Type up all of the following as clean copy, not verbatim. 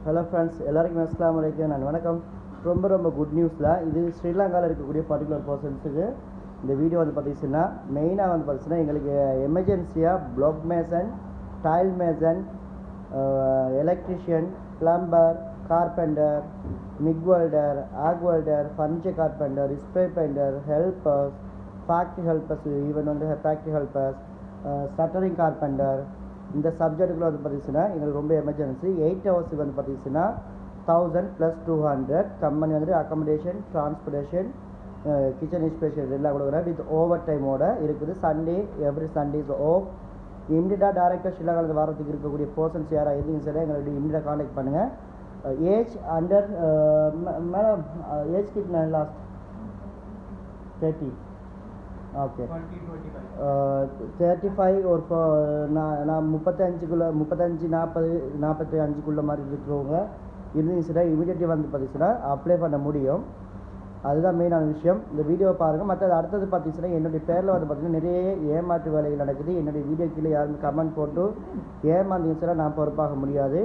Hello friends, எல்லாருக்கும் அஸ்ஸலாமு அலைக்கும். நான் வணக்கம். ரொம்ப குட் நியூஸில் இது ஸ்ரீலங்காவில் இருக்கக்கூடிய பர்டிகுலர் பர்சன்ஸுக்கு இந்த வீடியோ வந்து பார்த்திங்கன்னா மெயினாக வந்து பார்த்திங்கன்னா எங்களுக்கு எமர்ஜென்சியாக block mason, tile mason, electrician, plumber, carpenter, MIG welder, arc welder, furniture carpenter, spray painter, helpers, factory helpers, even வந்து ஃபேக்ட்ரி ஹெல்பர்ஸ், ஸ்டட்டரிங் கார்பெண்டர், இந்த சப்ஜெக்ட்டுக்குள்ள வந்து பார்த்திங்கன்னா எங்களுக்கு ரொம்ப எமர்ஜென்சி. 8 ஹவர்ஸுக்கு வந்து பார்த்திங்கன்னா 1000 + 200 கம்பெனி வந்து அக்காமடேஷன், டிரான்ஸ்போர்ட்டேஷன், கிச்சன் இன்ஸ்பெக்ஷன் எல்லாம் கொடுக்குறேன். வித் ஓவர் டைமோட இருக்குது. Sunday every Sunday is off. இம்மிடியட்டாக டேரக்டாக ஸ்ரீலங்காவில் வரதுக்கு இருக்கக்கூடிய பர்சன்ஸ் யாராக எதுவும் சரி எங்களுக்கு இம்மிடியட்டாக கான்டாக்ட் பண்ணுங்கள். ஏஜ் அண்டர் மேடம் ஏஜ் கிட்னா லாஸ்ட் 30 ஓகே 35 ஒரு நான் 35 45 மாதிரி இருக்கிறவங்க இருந்துச்சுன்னா இமீடியட்லி வந்து பார்த்திங்கன்னா அப்ளை பண்ண முடியும். அதுதான் மெயினான விஷயம். இந்த வீடியோவை பாருங்கள். மற்றது அடுத்தது பார்த்திங்கன்னா என்னுடைய பேரில் வந்து பார்த்திங்கன்னா நிறைய ஏமாற்று வேலைகள் நடக்குது. என்னுடைய வீடியோ கீழே யாருமே கமெண்ட் போட்டு ஏமாந்தீங்கன்னா நான் பொறுப்பாக முடியாது.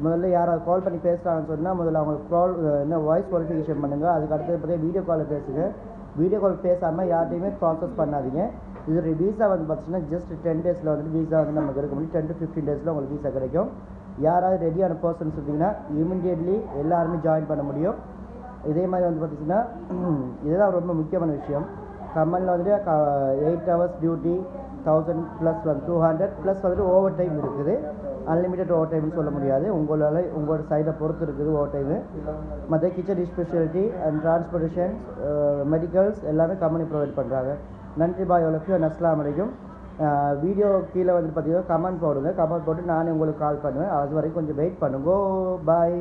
முதல்ல யாராவது கால் பண்ணி பேசுகிறாங்கன்னு சொன்னால் முதல்ல அவங்களுக்கு கால் வாய்ஸ் குவாலிஃபிகேஷன் பண்ணுங்கள். அதுக்கு அடுத்தது பார்த்தீங்கன்னா வீடியோ காலில் பேசுங்க. வீடியோ கால் பேசாமல் யார்ட்டையுமே ப்ராசஸ் பண்ணாதீங்க. இது வீசா வந்து பார்த்திங்கன்னா ஜஸ்ட் 10 டேஸில் வந்துட்டு வீசா வந்து நமக்கு எடுக்க முடியும். 10 to 15 டேஸில் உங்களுக்கு வீசா கிடைக்கும். யாராவது ரெடியான பர்சன்ஸ் இருந்தீங்கன்னா இமிடியட்லி எல்லாருமே ஜாயின் பண்ண முடியும். இதே மாதிரி வந்து பார்த்திங்கன்னா இதுதான் ரொம்ப முக்கியமான விஷயம். கம்பெனியில் வந்துட்டு 8 ஹவர்ஸ் டியூட்டி, 1000 + 200 ப்ளஸ் வந்துட்டு ஓவர் டைம் இருக்குது. அன்லிமிட்டட் ஓவர் டைம்னு சொல்ல முடியாது. உங்களோட சைடை பொறுத்து இருக்குது ஓவர் டைமு. மற்ற kitchen speciality and transportation, medicals எல்லாமே கம்பெனி ப்ரொவைட் பண்ணுறாங்க. நன்றி பாய் உலக்கு. அஸ்ஸலாமு அலைக்கும். வீடியோ கீழே வந்து பார்த்தீங்கன்னா கமெண்ட் போடுங்க. கமெண்ட் போட்டு நானே உங்களுக்கு கால் பண்ணுவேன். அது வரைக்கும் கொஞ்சம் வெயிட் பண்ணுங்க. பாய்.